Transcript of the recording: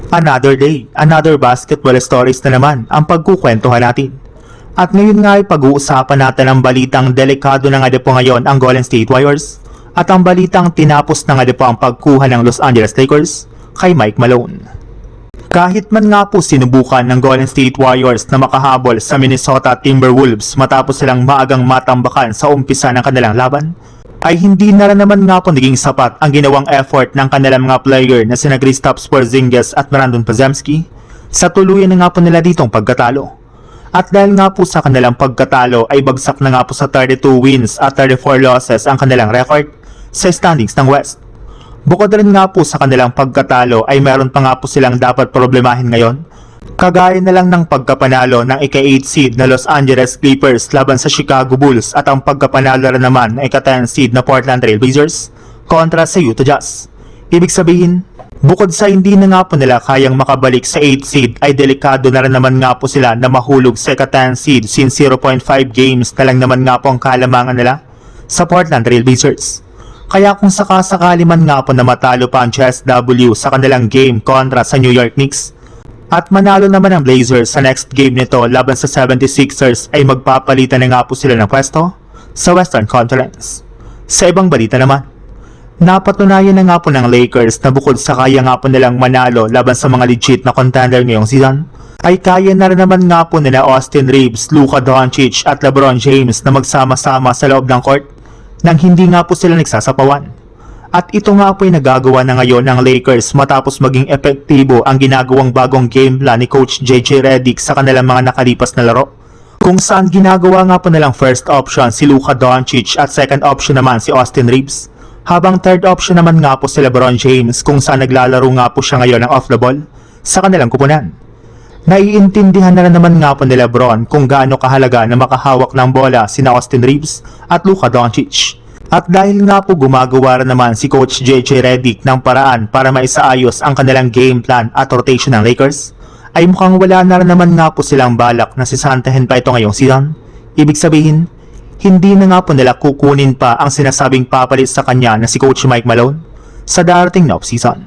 Another day, another basketball stories na naman ang pagkukwentuhan natin. At ngayon nga ay pag-uusapan natin ang balitang delikado na nga po ngayon ang Golden State Warriors at ang balitang tinapos na nga po ang pagkuha ng Los Angeles Lakers kay Mike Malone. Kahit man nga po sinubukan ng Golden State Warriors na makahabol sa Minnesota Timberwolves matapos silang maagang matambakan sa umpisa ng kanilang laban, ay hindi na rin naman nga po naging sapat ang ginawang effort ng kanilang mga player na sina Kristaps Porzingis at Brandon Podziemski sa tuluyan na nga po nila ditong pagkatalo. At dahil nga po sa kanilang pagkatalo ay bagsak na nga po sa 32 wins at 34 losses ang kanilang record sa standings ng West. Bukod rin nga po sa kanilang pagkatalo ay meron pa nga po silang dapat problemahin ngayon. Kagaya na lang ng pagkapanalo ng ika-8 seed na Los Angeles Clippers laban sa Chicago Bulls at ang pagkapanalo rin naman ng ika-10 seed na Portland Trail Blazers kontra sa Utah Jazz. Ibig sabihin, bukod sa hindi na nga po nila kayang makabalik sa 8 seed ay delikado na rin naman nga po sila na mahulog sa ika-10 seed since 0.5 games na lang naman nga po ang kalamangan nila sa Portland Trail Blazers. Kaya kung sakasakali man nga po na matalo pa ang GSW sa kanilang game kontra sa New York Knicks, at manalo naman ang Blazers sa next game nito laban sa 76ers ay magpapalitan na nga po sila ng pwesto sa Western Conference. Sa ibang balita naman, napatunayan na nga po ng Lakers na bukod sa kaya nga po nilang manalo laban sa mga legit na contender ngayong season, ay kaya na rin naman nga po nila Austin Reeves, Luka Doncic at LeBron James na magsama-sama sa loob ng court nang hindi nga po sila nagsasapawan. At ito nga po ay nagagawa na ngayon ng Lakers matapos maging epektibo ang ginagawang bagong game plan ni Coach JJ Redick sa kanilang mga nakalipas na laro. Kung saan ginagawa nga po nilang first option si Luka Doncic at second option naman si Austin Reeves. Habang third option naman nga po si LeBron James kung saan naglalaro nga po siya ngayon ng off the ball sa kanilang kupunan. Naiintindihan na naman nga po ni LeBron kung gaano kahalaga na makahawak ng bola sina Austin Reeves at Luka Doncic. At dahil nga po gumagawa rin naman si Coach JJ Redick ng paraan para maisaayos ang kanilang game plan at rotation ng Lakers, ay mukhang wala na rin naman nga po silang balak na sisantahin pa ito ngayong season. Ibig sabihin, hindi na nga po nila kukunin pa ang sinasabing papalit sa kanya na si Coach Mike Malone sa darating na off-season.